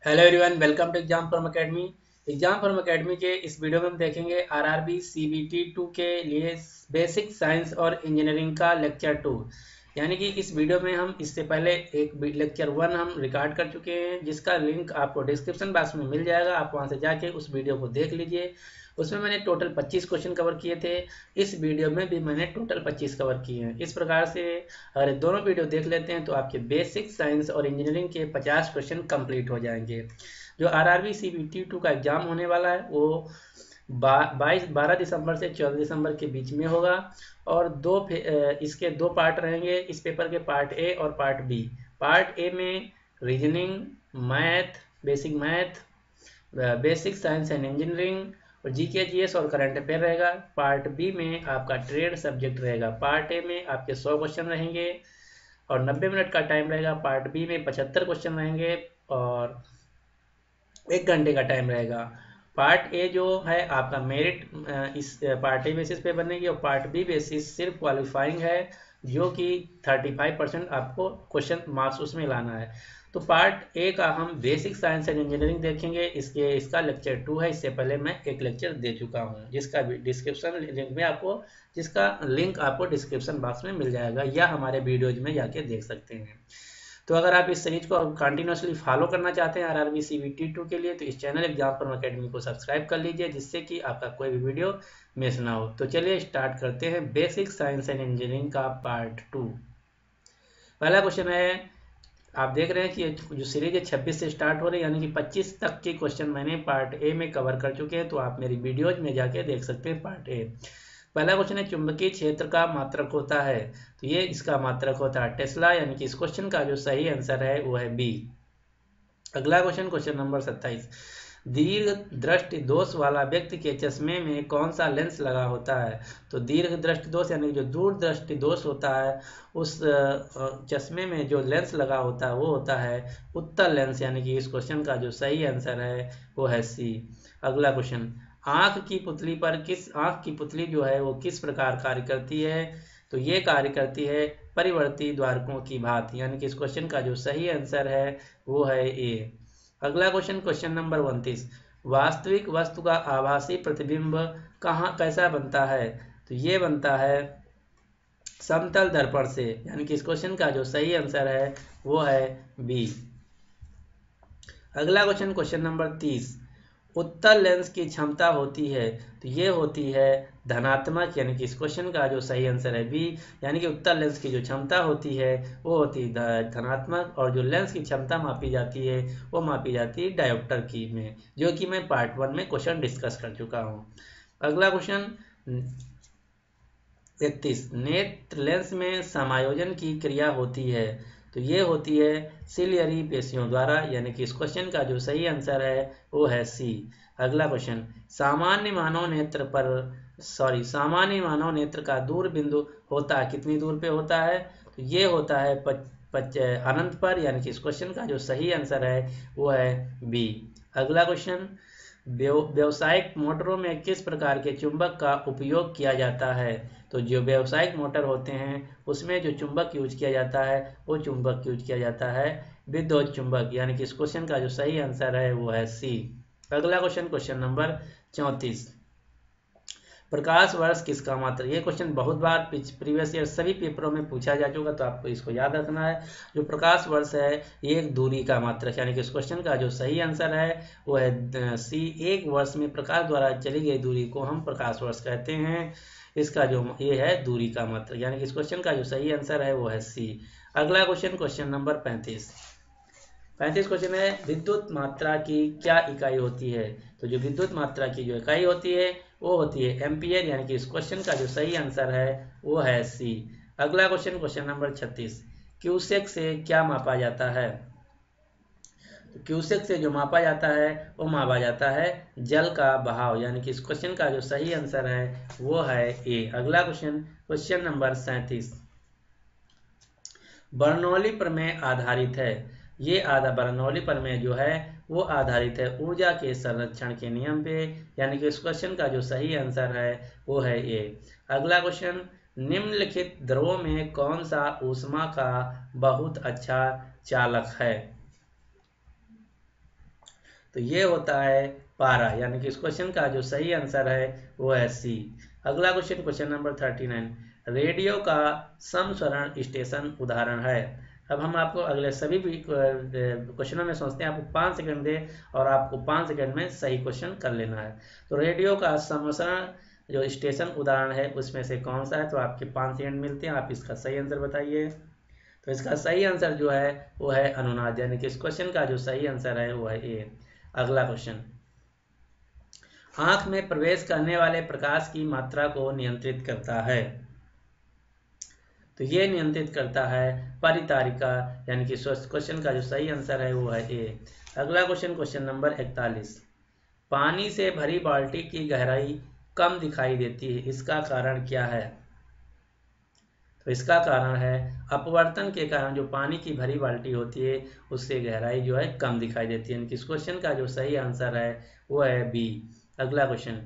Hello everyone, welcome to exam form academy. Exam form academy के इस video में हम देखेंगे आरआरबी सीबीटी 2 के लिए बेसिक साइंस और इंजीनियरिंग का लेक्चर 2। यानी कि इस वीडियो में हम इससे पहले एक लेक्चर 1 हम रिकॉर्ड कर चुके हैं, जिसका लिंक आपको डिस्क्रिप्शन बॉक्स में मिल जाएगा। आप वहां से जाके उस वीडियो को देख लीजिए। उसमें मैंने टोटल 25 क्वेश्चन कवर किए थे। इस वीडियो में भी मैंने टोटल 25 कवर किए हैं। इस प्रकार से अगर दोनों वीडियो देख लेते हैं तो आपके बेसिक साइंस और इंजीनियरिंग के 50 क्वेश्चन कंप्लीट हो जाएंगे। जो आरआरबी सीबीटी 2 का एग्जाम होने वाला है वो 12 दिसंबर से 14 दिसंबर के बीच में होगा। और इसके दो पार्ट रहेंगे इस पेपर के, पार्ट ए और पार्ट बी। पार्ट ए में reasoning, math, basic basic science and engineering और जीके जीएस और करंट अफेयर रहेगा। पार्ट बी में आपका ट्रेड सब्जेक्ट रहेगा। पार्ट ए में आपके 100 क्वेश्चन रहेंगे और 90 मिनट का टाइम रहेगा। पार्ट बी में 75 क्वेश्चन रहेंगे और 1 घंटे का टाइम रहेगा। पार्ट ए जो है आपका मेरिट इस पार्ट ए बेसिस पे बनेगी और पार्ट बी बेसिस सिर्फ क्वालिफाइंग है, जो कि 35% आपको क्वेश्चन मार्क्स उसमें लाना है। तो पार्ट ए का हम बेसिक साइंस एंड इंजीनियरिंग देखेंगे। इसका लेक्चर 2 है। इससे पहले मैं एक लेक्चर दे चुका हूँ, जिसका डिस्क्रिप्शन लिंक में आपको जिसका लिंक आपको डिस्क्रिप्शन बॉक्स में मिल जाएगा, या हमारे वीडियोज में जाके देख सकते हैं। तो अगर आप इस सीरीज को कंटिन्यूसली फॉलो करना चाहते हैं आरआरबी सीबीटी 2 के लिए, तो इस चैनल एग्जाम फॉर्म एकेडमी को सब्सक्राइब कर लीजिए, जिससे कि आपका कोई भी वीडियो मिस ना हो। तो चलिए स्टार्ट करते हैं बेसिक साइंस एंड इंजीनियरिंग का पार्ट 2। पहला क्वेश्चन है, आप देख रहे हैं कि जो सीरीज है 26 से स्टार्ट हो रही है, यानी कि 25 तक के क्वेश्चन मैंने पार्ट ए में कवर कर चुके हैं। तो आप मेरी वीडियोज में जाके देख सकते हैं पार्ट ए। पहला क्वेश्चन है, चुंबकीय क्षेत्र का मात्रक होता है। तो ये इसका मात्रक होता है टेस्ला, यानी कि इस क्वेश्चन का जो सही आंसर है वो है बी। अगला क्वेश्चन, क्वेश्चन नंबर 27, दीर्घ दृष्टि दोष वाला व्यक्ति के चश्मे में कौन सा लेंस लगा होता है। तो दीर्घ दृष्टि दोष यानी जो दूर दृष्टि दोष होता है, उस चश्मे में जो लेंस लगा होता है वो होता है उत्तल लेंस, यानी कि इस क्वेश्चन का जो सही आंसर है वो है सी। अगला क्वेश्चन, आंख की पुतली जो है वो किस प्रकार कार्य करती है। तो ये कार्य करती है परिवर्ती द्वारकों की भांति, यानी कि इस क्वेश्चन का जो सही आंसर है वो है ए। अगला क्वेश्चन, क्वेश्चन नंबर 29, वास्तविक वस्तु का आभासी प्रतिबिंब कैसा बनता है। तो ये बनता है समतल दर्पण से, यानी कि इस क्वेश्चन का जो सही आंसर है वो है बी। अगला क्वेश्चन, क्वेश्चन नंबर 30, उत्तल लेंस की क्षमता होती है। तो ये होती है धनात्मक, यानी कि इस क्वेश्चन का जो सही आंसर है बी। यानी कि उत्तल लेंस की जो क्षमता होती है वो होती है धनात्मक, और जो लेंस की क्षमता मापी जाती है वो मापी जाती है डायोप्टर की में, जो कि मैं पार्ट 1 में क्वेश्चन डिस्कस कर चुका हूँ। अगला क्वेश्चन 31, नेत्र लेंस में समायोजन की क्रिया होती है। तो ये होती है सिलियरी पेशियों द्वारा, यानी कि इस क्वेश्चन का जो सही आंसर है वो है सी। अगला क्वेश्चन, सामान्य मानव नेत्र का दूर बिंदु होता है कितनी दूर पे होता है। तो ये होता है अनंत पर, यानी कि इस क्वेश्चन का जो सही आंसर है वो है बी। अगला क्वेश्चन, व्यावसायिक मोटरों में किस प्रकार के चुंबक का उपयोग किया जाता है। तो जो व्यावसायिक मोटर होते हैं उसमें जो चुंबक यूज किया जाता है वो चुंबक यूज किया जाता है विद्युत चुंबक, यानी कि इस क्वेश्चन का जो सही आंसर है वो है सी। अगला क्वेश्चन, क्वेश्चन नंबर 34, प्रकाश वर्ष किसका मात्रक। ये क्वेश्चन बहुत बार प्रीवियस ईयर सभी पेपरों में पूछा जा चुका, तो आपको इसको याद रखना है। जो प्रकाश वर्ष है ये एक दूरी का मात्रक, यानी कि इस क्वेश्चन का जो सही आंसर है वो है सी। एक वर्ष में प्रकाश द्वारा चली गई दूरी को हम प्रकाश वर्ष कहते हैं। इसका जो ये है दूरी का मात्रक, यानी कि इस क्वेश्चन का जो सही आंसर है वो है सी। अगला क्वेश्चन, क्वेश्चन नंबर 35 क्वेश्चन है, विद्युत मात्रा की क्या इकाई होती है। तो जो विद्युत मात्रा की जो इकाई होती है वो होती है एम्पियर, यानी कि इस क्वेश्चन का जो सही आंसर है वो है सी। अगला क्वेश्चन, क्वेश्चन नंबर 36, क्यूसेक से क्या मापा जाता है। तो क्यूसेक से जो मापा जाता है वो मापा जाता है जल का बहाव, यानी कि इस क्वेश्चन का जो सही आंसर है वो है ए। अगला क्वेश्चन, क्वेश्चन नंबर 37, बर्नौली प्रमेय आधारित है। ये बर्नौली प्रमेय जो है वो आधारित है ऊर्जा के संरक्षण के नियम पे, यानी कि इस क्वेश्चन का जो सही आंसर है वो है ए। अगला क्वेश्चन, निम्नलिखित द्रवों में कौन सा ऊष्मा का बहुत अच्छा चालक है। तो ये होता है पारा, यानी कि इस क्वेश्चन का जो सही आंसर है वो है सी। अगला क्वेश्चन, क्वेश्चन नंबर 39, रेडियो का समस्वरण स्टेशन उदाहरण है। अब हम आपको अगले सभी क्वेश्चनों में सोचते हैं आपको 5 सेकंड दे और आपको 5 सेकंड में सही क्वेश्चन कर लेना है। तो रेडियो का समस्वरण जो स्टेशन उदाहरण है उसमें से कौन सा है, तो आपके 5 सेकंड मिलते हैं, आप इसका सही आंसर बताइए। तो इसका सही आंसर जो है वो है अनुनाद, यानी कि इस क्वेश्चन का जो सही आंसर है वो है ए। अगला क्वेश्चन, आंख में प्रवेश करने वाले प्रकाश की मात्रा को नियंत्रित करता है। तो ये नियंत्रित करता है परितारिका, यानी कि क्वेश्चन का जो सही आंसर है वो है ए। अगला क्वेश्चन, क्वेश्चन नंबर 41, पानी से भरी बाल्टी की गहराई कम दिखाई देती है, इसका कारण क्या है। तो इसका कारण है अपवर्तन के कारण जो पानी की भरी बाल्टी होती है उससे गहराई जो है कम दिखाई देती है, यानी कि इस क्वेश्चन का जो सही आंसर है वो है बी। अगला क्वेश्चन,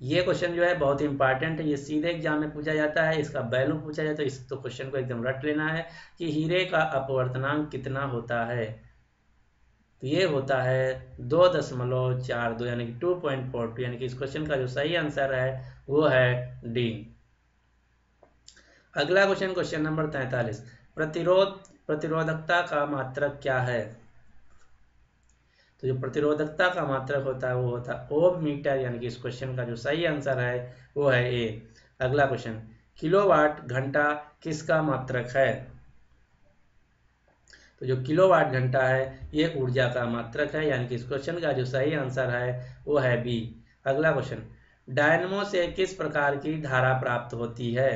ये क्वेश्चन जो है बहुत ही इंपॉर्टेंट है, ये सीधे एग्जाम में पूछा जाता है, इसका वैल्यू पूछा जाता है, इस तो क्वेश्चन को एकदम रट लेना है कि हीरे का अपवर्तनांक कितना होता है। तो ये होता है 2.42, यानी कि 2.42, यानी कि इस क्वेश्चन का जो सही आंसर है वो है डी। अगला क्वेश्चन, क्वेश्चन नंबर 43, प्रतिरोधकता का मात्रक क्या है। तो जो प्रतिरोधकता का मात्रक होता है वो होता है ओम मीटर, यानी कि इस क्वेश्चन का जो सही आंसर है वो है ए। अगला क्वेश्चन, किलोवाट घंटा किसका मात्रक है। तो जो किलोवाट घंटा है ये ऊर्जा का मात्रक है, यानी कि इस क्वेश्चन का जो सही आंसर है वो है बी। अगला क्वेश्चन, डायनमो से किस प्रकार की धारा प्राप्त होती है।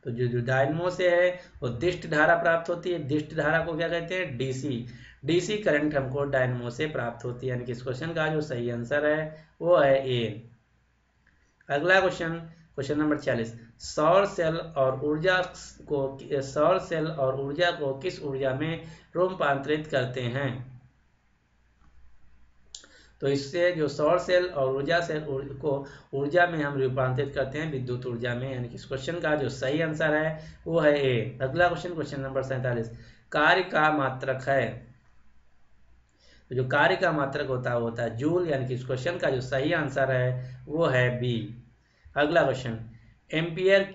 तो जो डायनमो से है वो दिष्ट धारा प्राप्त होती है, दिष्ट धारा को क्या कहते हैं, डीसी। डीसी करंट हमको डायनमो से प्राप्त होती है, यानी कि इस क्वेश्चन का जो सही आंसर है वो है ए। अगला क्वेश्चन, क्वेश्चन नंबर 46, सौर सेल और ऊर्जा को किस ऊर्जा में रूपांतरित करते हैं। तो इससे जो सौर सेल और ऊर्जा सेल को ऊर्जा में हम रूपांतरित करते हैं विद्युत ऊर्जा में, यानी कि इस क्वेश्चन का जो सही आंसर है वो है ए। अगला क्वेश्चन, क्वेश्चन नंबर 47, कार्य का मात्रक है। तो जो कार्य का मात्रक होता है वो होता है जूल, यानी कि इस क्वेश्चन का जो सही आंसर है वो है बी। अगला क्वेश्चन, एम्पियर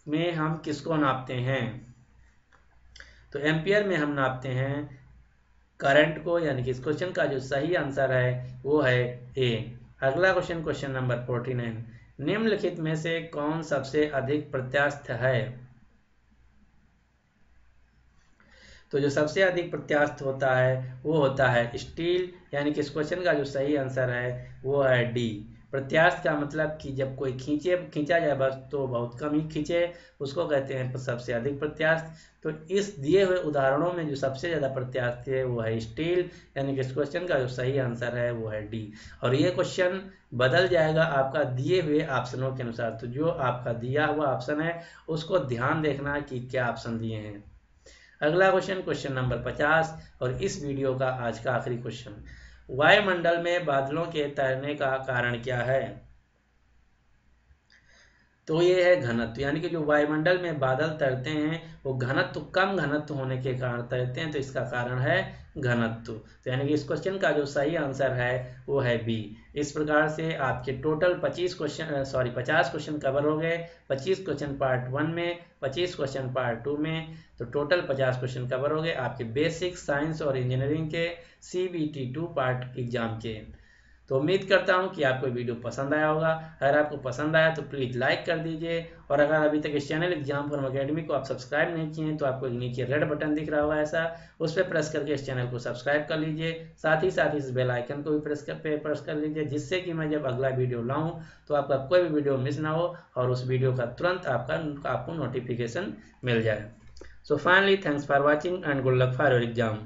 में हम किसको नापते हैं। तो एम्पियर में हम नापते हैं करंट को, यानी कि इस क्वेश्चन का जो सही आंसर है वो है ए। अगला क्वेश्चन, क्वेश्चन नंबर 49, निम्नलिखित में से कौन सबसे अधिक प्रत्यास्थ है। तो जो सबसे अधिक प्रत्यास्थ होता है वो होता है स्टील, यानी कि इस क्वेश्चन का जो सही आंसर है वो है डी। प्रत्यास्थ का मतलब कि जब कोई खींचा जाए बस तो बहुत कम ही खींचे, उसको कहते हैं सबसे अधिक प्रत्यास्थ। तो इस दिए हुए उदाहरणों में जो सबसे ज़्यादा प्रत्यास्थ है वो है स्टील, यानी कि इस क्वेश्चन का जो सही आंसर है वो है डी। और ये क्वेश्चन बदल जाएगा आपका दिए हुए ऑप्शनों के अनुसार, तो जो आपका दिया हुआ ऑप्शन है उसको ध्यान देखना कि क्या ऑप्शन दिए हैं। अगला क्वेश्चन, क्वेश्चन नंबर 50 और इस वीडियो का आज का आखिरी क्वेश्चन, वायुमंडल में बादलों के तैरने का कारण क्या है। तो ये है घनत्व, यानी कि जो वायुमंडल में बादल तैरते हैं वो कम घनत्व होने के कारण तैरते हैं, तो इसका कारण है घनत्व। तो यानी कि इस क्वेश्चन का जो सही आंसर है वो है बी। इस प्रकार से आपके टोटल 50 क्वेश्चन कवर हो गए। 25 क्वेश्चन पार्ट 1 में, 25 क्वेश्चन पार्ट 2 में, तो टोटल 50 क्वेश्चन कवर हो गए आपके बेसिक साइंस और इंजीनियरिंग के CBT 2 पार्ट एग्जाम के। तो उम्मीद करता हूं कि आपको वीडियो पसंद आया होगा। अगर आपको पसंद आया तो प्लीज़ लाइक कर दीजिए, और अगर अभी तक इस चैनल एग्जाम फॉर्म अकेडमी को आप सब्सक्राइब नहीं किए हैं तो आपको नीचे रेड बटन दिख रहा होगा ऐसा, उस पर प्रेस करके इस चैनल को सब्सक्राइब कर लीजिए। साथ ही इस बेल आइकन को भी प्रेस कर लीजिए, जिससे कि मैं जब अगला वीडियो लाऊं तो आपका कोई भी वीडियो मिस ना हो और उस वीडियो का तुरंत आपको नोटिफिकेशन मिल जाए। So finally thanks for watching and good luck for your exam.